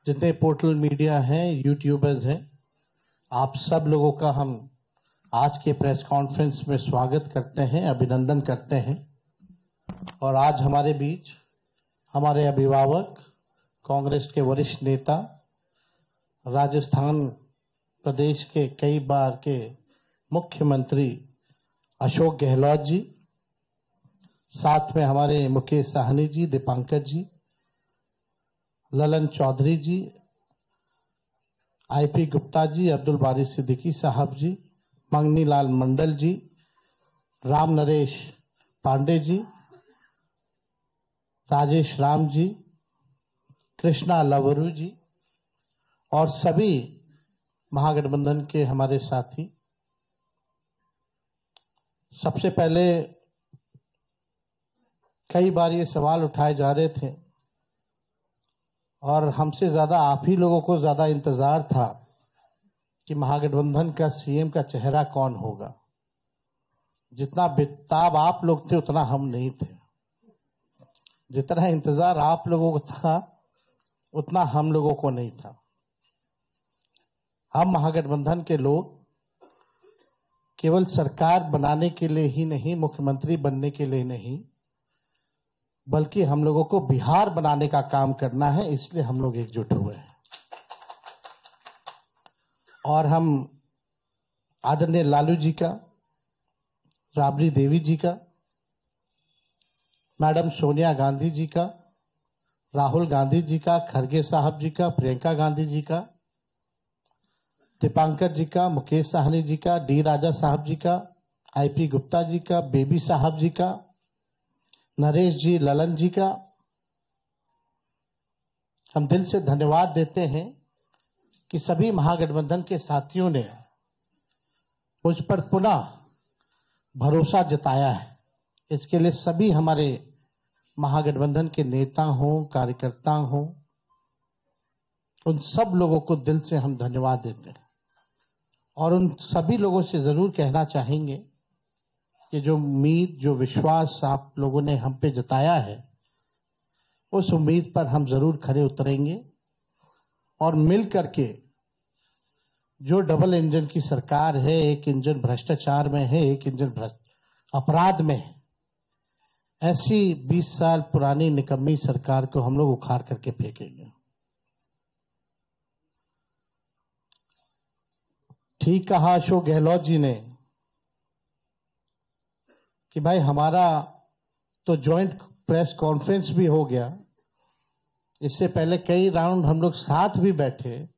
जितने portal media हैं, YouTubers हैं, आप सब लोगों का हम आज के प्रेस कॉन्फ्रेंस में स्वागत करते हैं, अभिनंदन करते हैं। और आज हमारे बीच हमारे अभिभावक, कांग्रेस के वरिष्ठ नेता, राजस्थान प्रदेश के कई बार के मुख्यमंत्री अशोक गहलोत जी, साथ में हमारे मुकेश साहनी जी, दीपांकर जी, ललन चौधरी जी, आईपी गुप्ता जी, अब्दुल बारी सिद्दीकी साहब जी, मंगनी लाल मंडल जी, राम नरेश पांडे जी, राजेश राम जी, कृष्णा लवरू जी और सभी महागठबंधन के हमारे साथी। सबसे पहले कई बार ये सवाल उठाए जा रहे थे और हमसे ज्यादा आप ही लोगों को ज्यादा इंतजार था कि महागठबंधन का सीएम का चेहरा कौन होगा। जितना बेताब आप लोग थे उतना हम नहीं थे। जितना इंतजार आप लोगों को था उतना हम लोगों को नहीं था। हम महागठबंधन के लोग केवल सरकार बनाने के लिए ही नहीं, मुख्यमंत्री बनने के लिए नहीं, बल्कि हम लोगों को बिहार बनाने का काम करना है, इसलिए हम लोग एकजुट हुए हैं। और हम आदरणीय लालू जी का, राबड़ी देवी जी का, मैडम सोनिया गांधी जी का, राहुल गांधी जी का, खरगे साहब जी का, प्रियंका गांधी जी का, दीपांकर जी का, मुकेश साहनी जी का, डी राजा साहब जी का, आईपी गुप्ता जी का, बेबी साहब जी का, नरेश जी, ललन जी का हम दिल से धन्यवाद देते हैं कि सभी महागठबंधन के साथियों ने मुझ पर पुनः भरोसा जताया है। इसके लिए सभी हमारे महागठबंधन के नेता हों, कार्यकर्ता हों, उन सब लोगों को दिल से हम धन्यवाद देते हैं। और उन सभी लोगों से जरूर कहना चाहेंगे कि जो उम्मीद, जो विश्वास आप लोगों ने हम पे जताया है, उस उम्मीद पर हम जरूर खरे उतरेंगे और मिल करके जो डबल इंजन की सरकार है, एक इंजन भ्रष्टाचार में है, एक इंजन अपराध में है, ऐसी 20 साल पुरानी निकम्मी सरकार को हम लोग उखाड़ करके फेंकेंगे। ठीक कहा अशोक गहलोत जी ने कि भाई हमारा तो जॉइंट प्रेस कॉन्फ्रेंस भी हो गया, इससे पहले कई राउंड हम लोग साथ भी बैठे,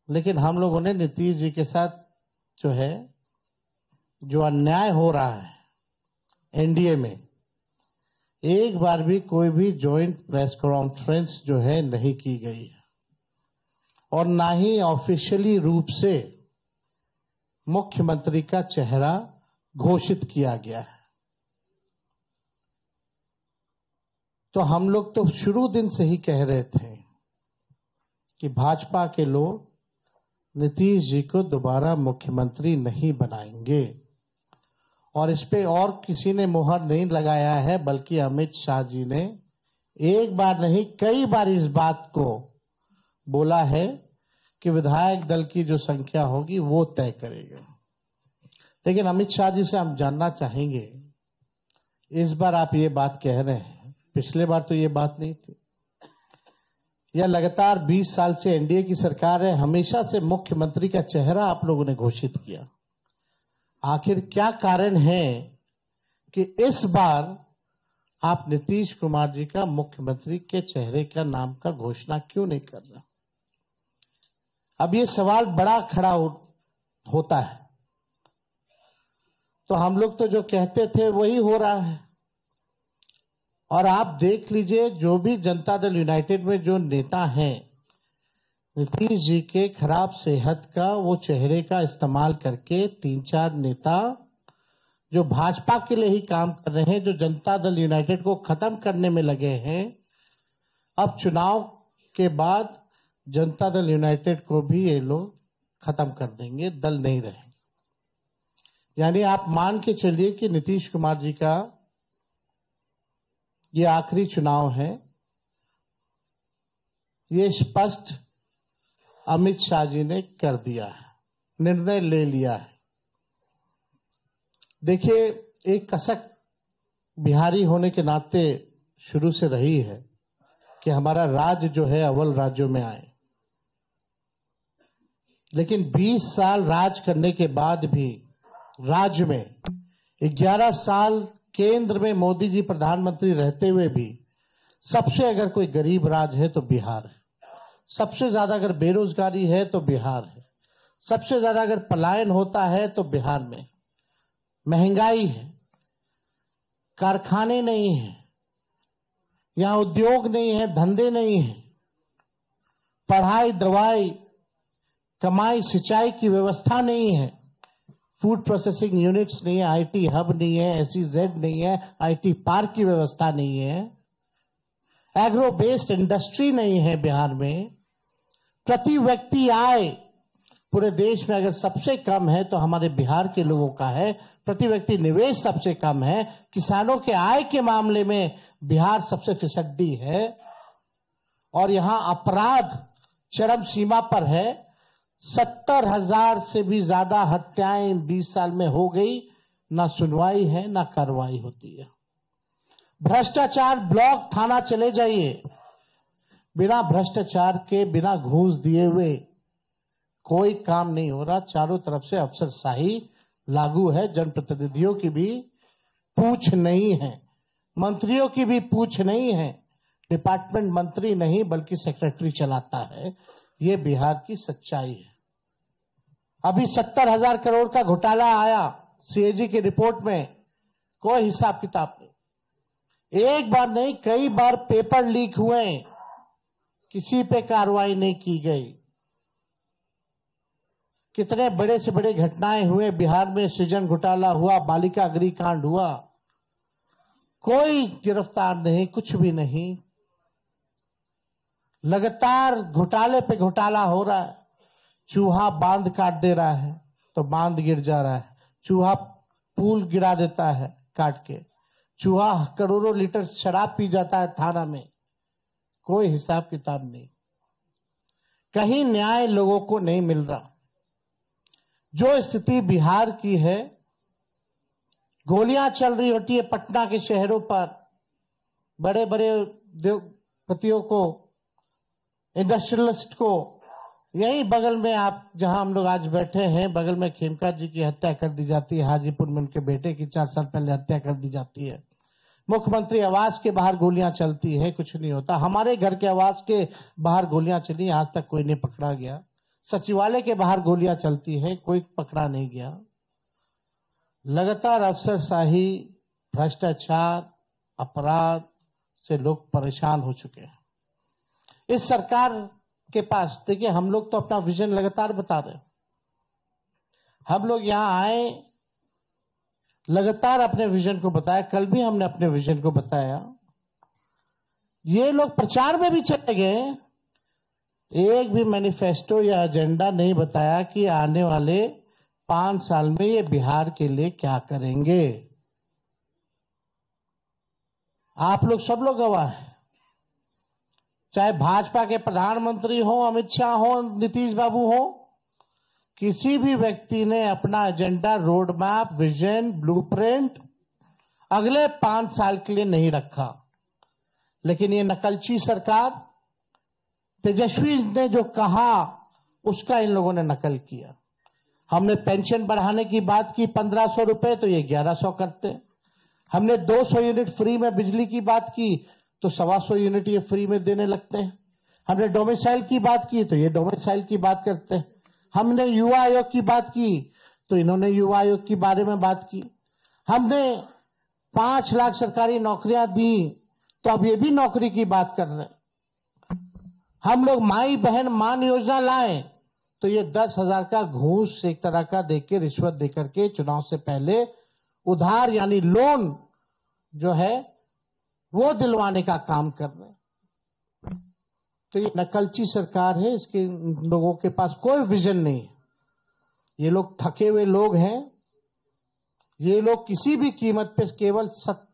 लेकिन हम लोगों ने नीतीश जी के साथ जो अन्याय हो रहा है एनडीए में, एक बार भी कोई भी जॉइंट प्रेस कॉन्फ्रेंस नहीं की गई है और ना ही ऑफिशियली रूप से मुख्यमंत्री का चेहरा घोषित किया गया है। तो हम लोग तो शुरू दिन से ही कह रहे थे कि भाजपा के लोग नीतीश जी को दोबारा मुख्यमंत्री नहीं बनाएंगे और इस पे और किसी ने मुहर नहीं लगाया है, बल्कि अमित शाह जी ने एक बार नहीं कई बार इस बात को बोला है कि विधायक दल की जो संख्या होगी वो तय करेगा। लेकिन अमित शाह जी से हम जानना चाहेंगे, इस बार आप ये बात कह रहे हैं, पिछले बार तो ये बात नहीं थी। यह लगातार 20 साल से एनडीए की सरकार है, हमेशा से मुख्यमंत्री का चेहरा आप लोगों ने घोषित किया। आखिर क्या कारण है कि इस बार आप नीतीश कुमार जी का मुख्यमंत्री के चेहरे का नाम का घोषणा क्यों नहीं कर रहे? अब ये सवाल बड़ा खड़ा होता है। तो हम लोग तो जो कहते थे वही हो रहा है। और आप देख लीजिए, जो भी जनता दल यूनाइटेड में जो नेता हैं, नीतीश जी के खराब सेहत का वो चेहरे का इस्तेमाल करके 3-4 नेता जो भाजपा के लिए ही काम कर रहे हैं, जो जनता दल यूनाइटेड को खत्म करने में लगे हैं, अब चुनाव के बाद जनता दल यूनाइटेड को भी ये लोग खत्म कर देंगे, दल नहीं रहेंगे। यानी आप मान के चलिए कि नीतीश कुमार जी का ये आखिरी चुनाव है ये स्पष्ट अमित शाह जी ने कर दिया है, निर्णय ले लिया है। देखिए, एक कसक बिहारी होने के नाते शुरू से रही है कि हमारा राज्य जो है अव्वल राज्यों में आए, लेकिन 20 साल राज करने के बाद भी राज्य में 11 साल केंद्र में मोदी जी प्रधानमंत्री रहते हुए भी सबसे अगर कोई गरीब राज्य है तो बिहार है, सबसे ज्यादा अगर बेरोजगारी है तो बिहार है, सबसे ज्यादा अगर पलायन होता है तो बिहार में, महंगाई है, कारखाने नहीं है, यहां उद्योग नहीं है, धंधे नहीं है, पढ़ाई दवाई कमाई सिंचाई की व्यवस्था नहीं है, फूड प्रोसेसिंग यूनिट्स नहीं है, आईटी हब नहीं है, एसईजेड नहीं है, आईटी पार्क की व्यवस्था नहीं है, एग्रो बेस्ड इंडस्ट्री नहीं है बिहार में। प्रति व्यक्ति आय पूरे देश में अगर सबसे कम है तो हमारे बिहार के लोगों का है। प्रति व्यक्ति निवेश सबसे कम है। किसानों के आय के मामले में बिहार सबसे फिसड्डी है और यहां अपराध चरम सीमा पर है। 70,000 से भी ज्यादा हत्याएं 20 साल में हो गई, ना सुनवाई है ना कार्रवाई होती है। भ्रष्टाचार ब्लॉक थाना चले जाइए, बिना भ्रष्टाचार के बिना घूस दिए हुए कोई काम नहीं हो रहा। चारों तरफ से अफसरशाही लागू है, जनप्रतिनिधियों की भी पूछ नहीं है, मंत्रियों की भी पूछ नहीं है, डिपार्टमेंट मंत्री नहीं बल्कि सेक्रेटरी चलाता है। ये बिहार की सच्चाई है। अभी 70,000 करोड़ का घोटाला आया सीएजी की रिपोर्ट में, कोई हिसाब किताब नहीं। एक बार नहीं कई बार पेपर लीक हुए, किसी पे कार्रवाई नहीं की गई। कितने बड़े से बड़े घटनाएं हुए बिहार में, सृजन घोटाला हुआ, बालिका अग्निकांड हुआ, कोई गिरफ्तार नहीं, कुछ भी नहीं। लगातार घोटाले पे घोटाला हो रहा है। चूहा बांध काट दे रहा है तो बांध गिर जा रहा है, चूहा पुल गिरा देता है काट के, चूहा करोड़ों लीटर शराब पी जाता है थाना में, कोई हिसाब किताब नहीं। कहीं न्याय लोगों को नहीं मिल रहा। जो स्थिति बिहार की है, गोलियां चल रही होती है पटना के शहरों पर, बड़े बड़े उद्योगपतियों को, इंडस्ट्रियलिस्ट को। यही बगल में आप जहां हम लोग आज बैठे हैं, बगल में खेमका जी की हत्या कर दी जाती है, हाजीपुर में उनके बेटे की 4 साल पहले हत्या कर दी जाती है। मुख्यमंत्री आवास के बाहर गोलियां चलती है, कुछ नहीं होता। हमारे घर के आवास के बाहर गोलियां चली, आज तक कोई नहीं पकड़ा गया। सचिवालय के बाहर गोलियां चलती है, कोई पकड़ा नहीं गया। लगातार अफसरशाही, भ्रष्टाचार, अपराध से लोग परेशान हो चुके हैं। इस सरकार के पास देखिए, हम लोग तो अपना विजन लगातार बता रहे हैं। हम लोग यहां आए, लगातार अपने विजन को बताया। कल भी हमने अपने विजन को बताया। ये लोग प्रचार में भी चले गए, एक भी मैनिफेस्टो या एजेंडा नहीं बताया कि आने वाले 5 साल में ये बिहार के लिए क्या करेंगे। आप लोग सब लोग गवाह हैं, चाहे भाजपा के प्रधानमंत्री हो, अमित शाह हो, नीतीश बाबू हो, किसी भी व्यक्ति ने अपना agenda, road map, vision, blueprint अगले 5 साल के लिए नहीं रखा। लेकिन ये नकलची सरकार, तेजस्वी ने जो कहा उसका इन लोगों ने नकल किया। हमने पेंशन बढ़ाने की बात की 1500 रुपए, तो ये 1100 करते। हमने 200 यूनिट फ्री में बिजली की बात की तो 125 यूनिट ये फ्री में देने लगते हैं। हमने डोमिसाइल की बात की तो ये डोमिसाइल की बात करते हैं। हमने युवा आयोग की बात की तो इन्होंने युवा आयोग के बारे में बात की। हमने 5 लाख सरकारी नौकरियां दी तो अब ये भी नौकरी की बात कर रहे हैं। हम लोग माई बहन मान योजना लाए तो ये 10,000 का घूस एक तरह का देके, रिश्वत देकर के चुनाव से पहले उधार यानी लोन जो है वो दिलवाने का काम कर रहे हैं। तो ये नकलची सरकार है, इसके लोगों के पास कोई विजन नहीं है। ये लोग थके हुए लोग हैं। ये लोग किसी भी कीमत पे केवल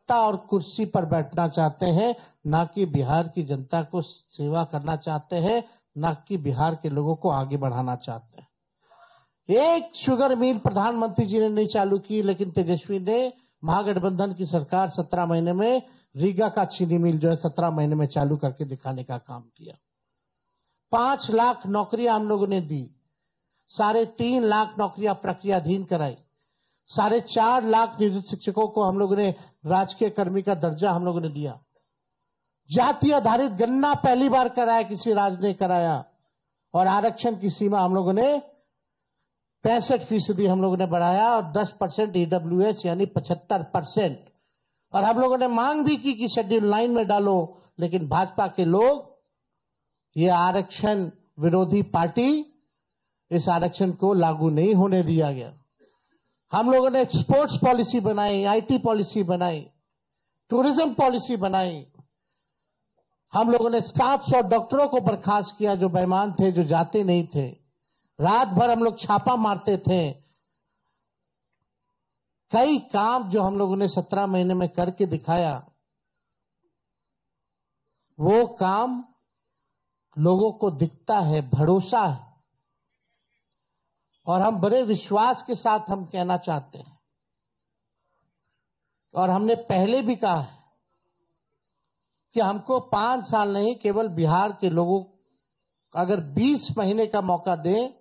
सत्ता और कुर्सी पर बैठना चाहते हैं, ना कि बिहार की जनता को सेवा करना चाहते हैं, ना कि बिहार के लोगों को आगे बढ़ाना चाहते हैं। एक शुगर मिल प्रधानमंत्री जी ने नहीं चालू की, लेकिन तेजस्वी ने महागठबंधन की सरकार 17 महीने में रीगा का चीनी मिल जो है 17 महीने में चालू करके दिखाने का काम किया। 5 लाख नौकरियां हम लोगों ने दी, 3.5 लाख नौकरियां प्रक्रियाधीन कराई, 4.5 लाख नियोजित शिक्षकों को हम लोगों ने राजकीय कर्मी का दर्जा हम लोगों ने दिया। जाति आधारित गणना पहली बार कराया, किसी राज्य ने कराया। और आरक्षण की सीमा हम लोगों ने 65% हम लोगों ने बढ़ाया और 10% EWS यानी 75%। और हम लोगों ने मांग भी की कि शेड्यूल 9 में डालो, लेकिन भाजपा के लोग, ये आरक्षण विरोधी पार्टी, इस आरक्षण को लागू नहीं होने दिया गया। हम लोगों ने स्पोर्ट्स पॉलिसी बनाई, IT पॉलिसी बनाई, टूरिज्म पॉलिसी बनाई। हम लोगों ने 700 डॉक्टरों को बर्खास्त किया जो बेईमान थे, जो जाते नहीं थे। रात भर हम लोग छापा मारते थे। कई काम जो हम लोगों ने 17 महीने में करके दिखाया, वो काम लोगों को दिखता है, भरोसा है। और हम बड़े विश्वास के साथ हम कहना चाहते हैं, और हमने पहले भी कहा है कि हमको 5 साल नहीं, केवल बिहार के लोगों अगर 20 महीने का मौका दें,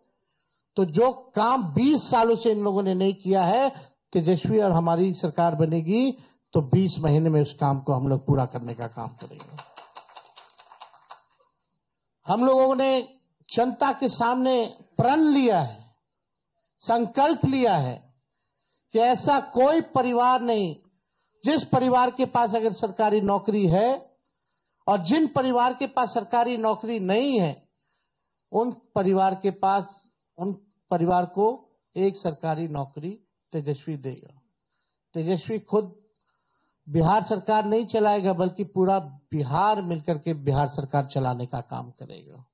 तो जो काम 20 सालों से इन लोगों ने नहीं किया है, तेजस्वी और हमारी सरकार बनेगी तो 20 महीने में उस काम को हम लोग पूरा करने का काम करेंगे। हम लोगों ने जनता के सामने प्रण लिया है, संकल्प लिया है कि ऐसा कोई परिवार नहीं, जिस परिवार के पास अगर सरकारी नौकरी है और जिन परिवार के पास सरकारी नौकरी नहीं है, उन परिवार को एक सरकारी नौकरी तेजस्वी देगा। तेजस्वी खुद बिहार सरकार नहीं चलाएगा, बल्कि पूरा बिहार मिलकर के बिहार सरकार चलाने का काम करेगा।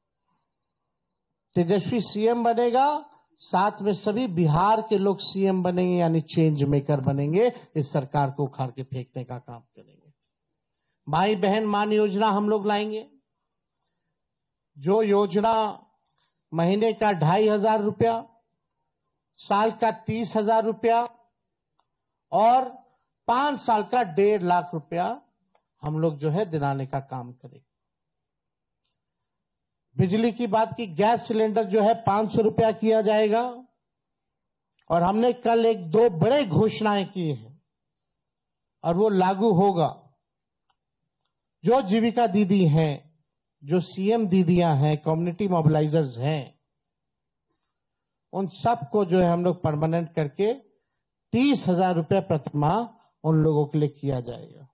तेजस्वी सीएम बनेगा, साथ में सभी बिहार के लोग सीएम बनेंगे, यानी चेंज मेकर बनेंगे। इस सरकार को उखाड़ के फेंकने का काम करेंगे। भाई बहन मान योजना हम लोग लाएंगे, जो योजना महीने का 2,500 रुपया, साल का 30,000 रुपया और 5 साल का 1.5 लाख रुपया हम लोग जो है दिलाने का काम करेंगे। बिजली की बात की, गैस सिलेंडर जो है 500 रुपया किया जाएगा। और हमने कल 1-2 बड़े घोषणाएं की हैं और वो लागू होगा। जो जीविका दीदी हैं, जो सीएम दीदियां हैं, कम्युनिटी मोबिलाइजर्स हैं, उन सबको जो है हम लोग परमानेंट करके 30,000 रुपये प्रति माह उन लोगों के लिए किया जाएगा।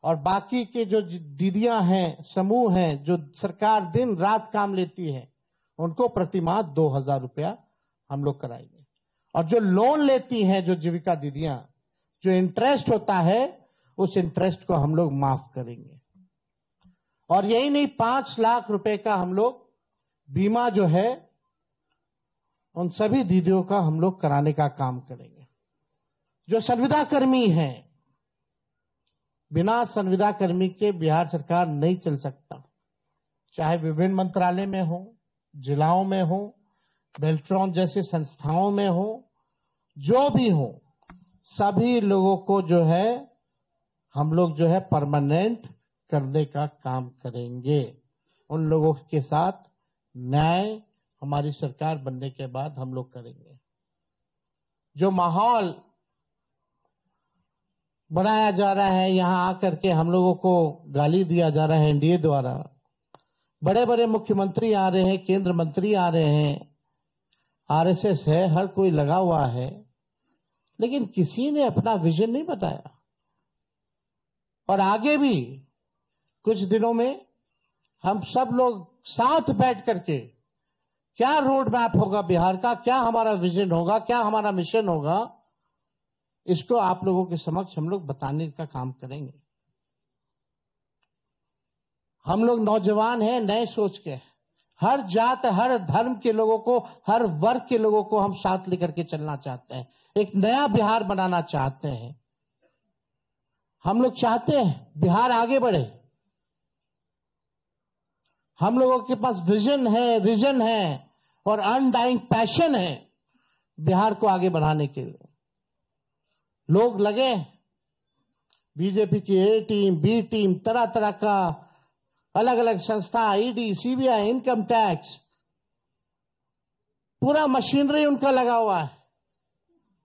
और बाकी के जो दीदियां हैं, समूह हैं, जो सरकार दिन रात काम लेती है, उनको प्रति माह 2,000 रुपया हम लोग कराएंगे। और जो लोन लेती हैं, जो जीविका दीदियां, जो इंटरेस्ट होता है, उस इंटरेस्ट को हम लोग माफ करेंगे। और यही नहीं, 5 लाख रुपए का हम लोग बीमा जो है उन सभी दीदियों का हम लोग कराने का काम करेंगे। जो संविदा कर्मी हैं, बिना संविदा कर्मी के बिहार सरकार नहीं चल सकता। चाहे विभिन्न मंत्रालय में हो, जिलाओं में हो, बेल्ट्रॉन जैसे संस्थाओं में हो, जो भी हो, सभी लोगों को जो है हम लोग जो है परमानेंट करने का काम करेंगे। उन लोगों के साथ न्याय हमारी सरकार बनने के बाद हम लोग करेंगे। जो माहौल बनाया जा रहा है, यहां आकर के हम लोगों को गाली दिया जा रहा है एनडीए द्वारा, बड़े बड़े मुख्यमंत्री आ रहे हैं, केंद्र मंत्री आ रहे हैं, आरएसएस है, हर कोई लगा हुआ है, लेकिन किसी ने अपना विजन नहीं बताया। और आगे भी कुछ दिनों में हम सब लोग साथ बैठ करके क्या रोड मैप होगा बिहार का, क्या हमारा विजन होगा, क्या हमारा मिशन होगा, इसको आप लोगों के समक्ष हम लोग बताने का काम करेंगे। हम लोग नौजवान हैं, नए सोच के, हर जात हर धर्म के लोगों को, हर वर्ग के लोगों को हम साथ लेकर के चलना चाहते हैं। एक नया बिहार बनाना चाहते हैं। हम लोग चाहते हैं बिहार आगे बढ़े। हम लोगों के पास विजन है, रीजन है और अनडाइंग पैशन है बिहार को आगे बढ़ाने के लिए। लोग लगे, बीजेपी की ए टीम, बी टीम, तरह तरह का अलग अलग संस्था, ईडी, सीबीआई, इनकम टैक्स, पूरा मशीनरी उनका लगा हुआ है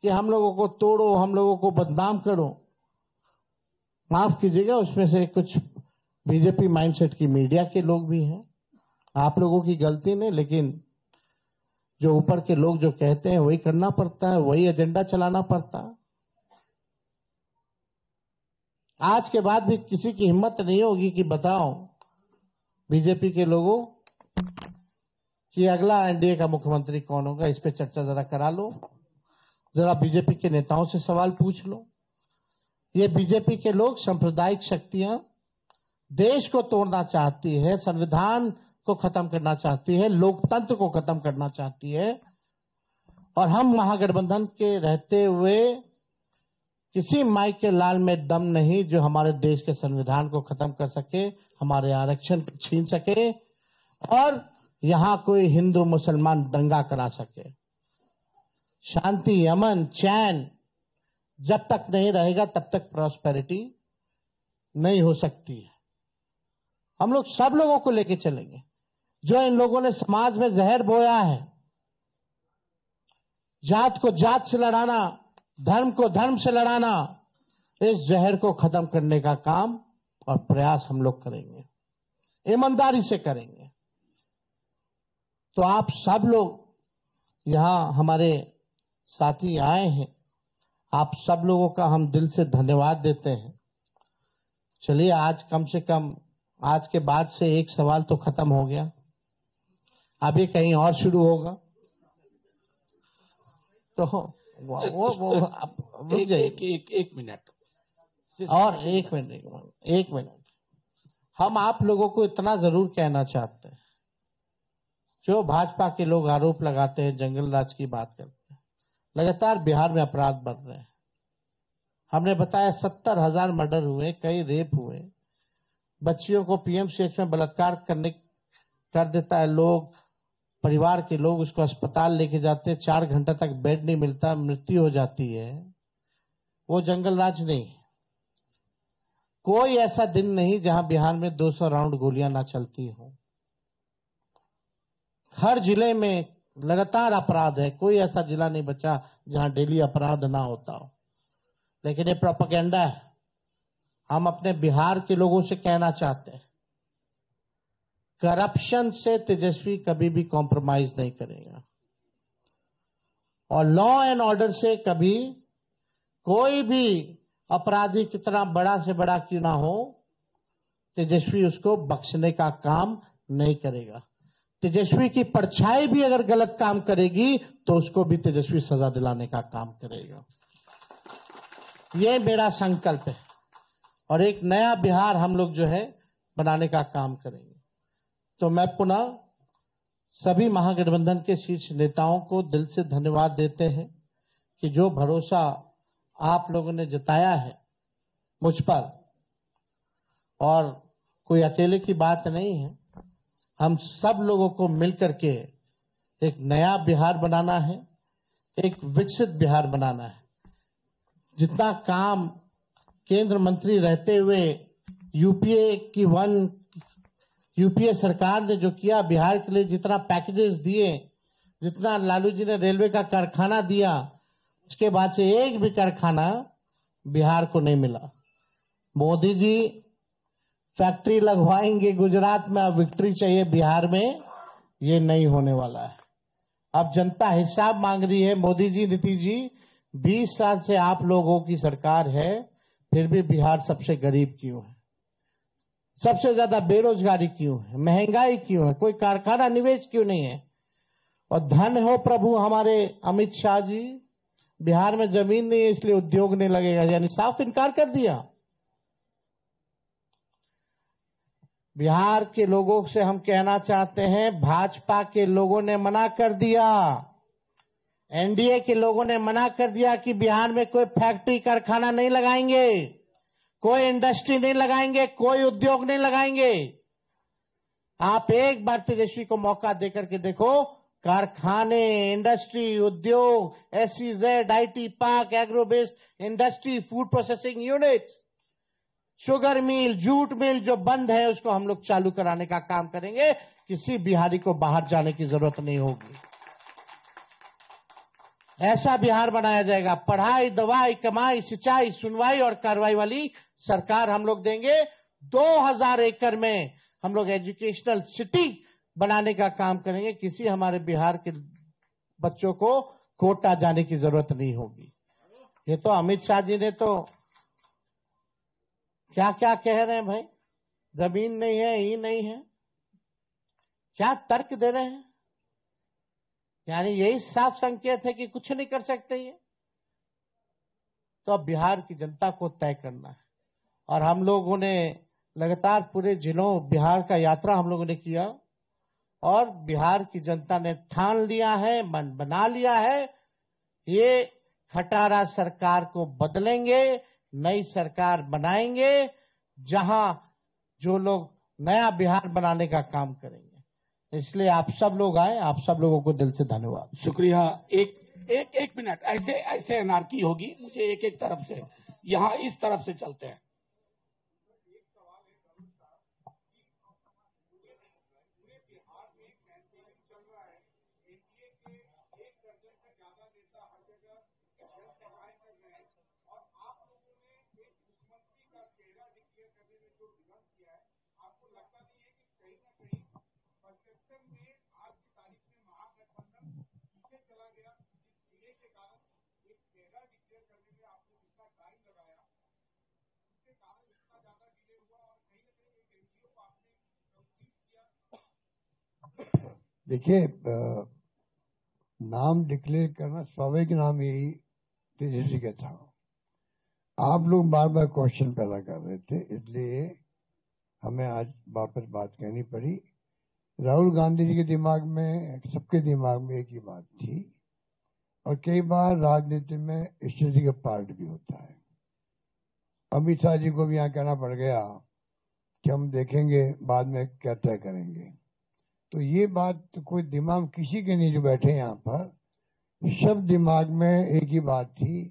कि हम लोगों को तोड़ो, हम लोगों को बदनाम करो। माफ कीजिएगा, उसमें से कुछ बीजेपी माइंडसेट की मीडिया के लोग भी हैं। आप लोगों की गलती नहीं, लेकिन जो ऊपर के लोग जो कहते हैं वही करना पड़ता है, वही एजेंडा चलाना पड़ता है। आज के बाद भी किसी की हिम्मत नहीं होगी कि बताओ बीजेपी के लोगों कि अगला एनडीए का मुख्यमंत्री कौन होगा। इस पे चर्चा जरा करा लो, जरा बीजेपी के नेताओं से सवाल पूछ लो। ये बीजेपी के लोग सांप्रदायिक शक्तियां देश को तोड़ना चाहती है, संविधान को खत्म करना चाहती है, लोकतंत्र को खत्म करना चाहती है। और हम महागठबंधन के रहते हुए किसी माई के लाल में दम नहीं जो हमारे देश के संविधान को खत्म कर सके, हमारे आरक्षण छीन सके और यहां कोई हिंदू मुसलमान दंगा करा सके। शांति, अमन, चैन जब तक नहीं रहेगा तब तक प्रॉस्पेरिटी नहीं हो सकती है। हम लोग सब लोगों को लेके चलेंगे। जो इन लोगों ने समाज में जहर बोया है, जात को जात से लड़ाना, धर्म को धर्म से लड़ाना, इस जहर को खत्म करने का काम और प्रयास हम लोग करेंगे, ईमानदारी से करेंगे। तो आप सब लोग यहां हमारे साथी आए हैं, आप सब लोगों का हम दिल से धन्यवाद देते हैं। चलिए, आज कम से कम आज के बाद से एक सवाल तो खत्म हो गया, अभी कहीं और शुरू होगा। तो वो एक मिनट और एक मिनट हम आप लोगों को इतना जरूर कहना चाहते हैं, जो भाजपा के लोग आरोप लगाते हैं, जंगल राज की बात करते हैं, लगातार बिहार में अपराध बढ़ रहे हैं। हमने बताया 70,000 मर्डर हुए, कई रेप हुए, बच्चियों को पीएमसीएच में बलात्कार कर देता है लोग, परिवार के लोग उसको अस्पताल लेके जाते हैं, 4 घंटे तक बेड नहीं मिलता, मृत्यु हो जाती है। वो जंगल राज नहीं। कोई ऐसा दिन नहीं जहां बिहार में 200 राउंड गोलियां ना चलती हो। हर जिले में लगातार अपराध है, कोई ऐसा जिला नहीं बचा जहां डेली अपराध ना होता हो। लेकिन ये प्रोपेगेंडा है। हम अपने बिहार के लोगों से कहना चाहते हैं, करप्शन से तेजस्वी कभी भी कॉम्प्रोमाइज नहीं करेगा और लॉ एंड ऑर्डर से कभी कोई भी अपराधी कितना बड़ा से बड़ा क्यों ना हो, तेजस्वी उसको बख्शने का काम नहीं करेगा। तेजस्वी की परछाई भी अगर गलत काम करेगी तो उसको भी तेजस्वी सजा दिलाने का काम करेगा। ये मेरा संकल्प है और एक नया बिहार हम लोग जो है बनाने का काम करेंगे। तो मैं पुनः सभी महागठबंधन के शीर्ष नेताओं को दिल से धन्यवाद देते हैं कि जो भरोसा आप लोगों ने जताया है मुझ पर, और कोई अकेले की बात नहीं है, हम सब लोगों को मिलकर के एक नया बिहार बनाना है, एक विकसित बिहार बनाना है। जितना काम केंद्र मंत्री रहते हुए यूपीए सरकार ने जो किया बिहार के लिए, जितना पैकेजेस दिए, जितना लालू जी ने रेलवे का कारखाना दिया, उसके बाद से एक भी कारखाना बिहार को नहीं मिला। मोदी जी फैक्ट्री लगवाएंगे गुजरात में, अब विक्ट्री चाहिए बिहार में, ये नहीं होने वाला है। अब जनता हिसाब मांग रही है। मोदी जी, नीतीश जी, 20 साल से आप लोगों की सरकार है, फिर भी बिहार सबसे गरीब क्यों है? सबसे ज्यादा बेरोजगारी क्यों है? महंगाई क्यों है? कोई कारखाना निवेश क्यों नहीं है? और धन हो प्रभु हमारे अमित शाह जी, बिहार में जमीन नहीं है इसलिए उद्योग नहीं लगेगा, यानी साफ इनकार कर दिया। बिहार के लोगों से हम कहना चाहते हैं, भाजपा के लोगों ने मना कर दिया, एनडीए के लोगों ने मना कर दिया कि बिहार में कोई फैक्ट्री कारखाना नहीं लगाएंगे। कोई इंडस्ट्री नहीं लगाएंगे, कोई उद्योग नहीं लगाएंगे। आप एक बार तेजस्वी को मौका देकर के देखो, कारखाने, इंडस्ट्री, उद्योग, SEZ, IT park, agro based industry, food processing units, sugar mill, jute mill जो बंद है उसको हम लोग चालू कराने का काम करेंगे। किसी बिहारी को बाहर जाने की जरूरत नहीं होगी। ऐसा बिहार बनाया जाएगा। पढ़ाई, दवाई, कमाई, सिंचाई, सुनवाई और कार्रवाई वाली सरकार हम लोग देंगे। 2000 एकड़ में हम लोग एजुकेशनल सिटी बनाने का काम करेंगे। किसी हमारे बिहार के बच्चों को कोटा जाने की जरूरत नहीं होगी। ये तो अमित शाह जी ने तो क्या क्या कह रहे हैं भाई, जमीन नहीं है, ये नहीं है, क्या तर्क दे रहे हैं। यानी यही साफ संकेत है कि कुछ नहीं कर सकते ये। तो अब बिहार की जनता को तय करना है। और हम लोगों ने लगातार पूरे जिलों बिहार का यात्रा हम लोगों ने किया और बिहार की जनता ने ठान लिया है, मन बना लिया है, ये खटारा सरकार को बदलेंगे, नई सरकार बनाएंगे जहां जो लोग नया बिहार बनाने का काम करेंगे। इसलिए आप सब लोग आए, आप सब लोगों को दिल से धन्यवाद। शुक्रिया। एक मिनट, ऐसे अनारकी होगी। मुझे एक तरफ से, यहाँ इस तरफ से चलते हैं। देखिए, नाम डिक्लेयर करना स्वाभाविक नाम यही तेजस्वी का था। आप लोग बार बार क्वेश्चन पैदा कर रहे थे, इसलिए हमें आज वापस बात कहनी पड़ी। राहुल गांधी जी के दिमाग में, सबके दिमाग में एक ही बात थी, और कई बार राजनीति में स्ट्रेटजी का पार्ट भी होता है। अमित शाह जी को भी यहाँ कहना पड़ गया कि हम देखेंगे बाद में क्या तय करेंगे। तो ये बात तो कोई दिमाग किसी के नहीं जो बैठे यहाँ पर, सब दिमाग में एक ही बात थी,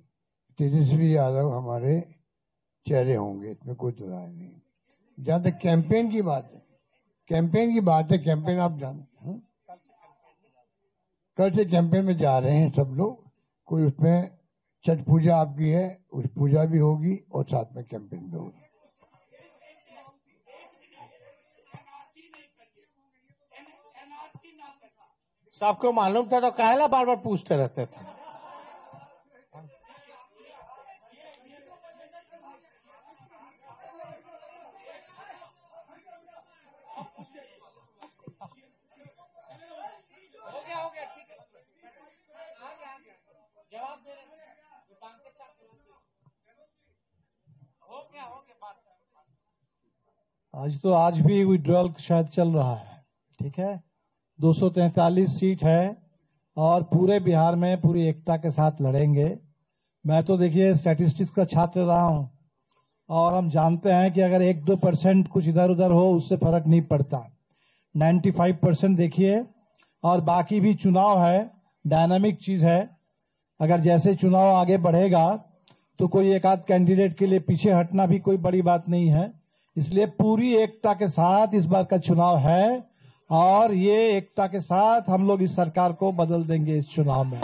तेजस्वी यादव हमारे चेहरे होंगे, इसमें कोई दो राय नहीं। जहां तक कैंपेन की बात है, कैंपेन आप जानते हैं, कल से कैंपेन में जा रहे हैं सब लोग। कोई उसमें छठ पूजा आपकी है, उस पूजा भी होगी और साथ में कैंपेन भी होगी। सबको मालूम था तो काहेला बार बार पूछते रहते थे। हो गया ठीक है, आ गया जवाब दे रहे हो गया बात। आज भी विड्रॉल शायद चल रहा है, ठीक है। 243 सीट है और पूरे बिहार में पूरी एकता के साथ लड़ेंगे। मैं तो देखिए स्टैटिस्टिक्स का छात्र रहा हूं और हम जानते हैं कि अगर 1-2% कुछ इधर उधर हो उससे फर्क नहीं पड़ता। 95% देखिए, और बाकी भी चुनाव है, डायनामिक चीज है। अगर जैसे चुनाव आगे बढ़ेगा तो कोई एक आध कैंडिडेट के लिए पीछे हटना भी कोई बड़ी बात नहीं है। इसलिए पूरी एकता के साथ इस बार का चुनाव है और ये एकता के साथ हम लोग इस सरकार को बदल देंगे इस चुनाव में।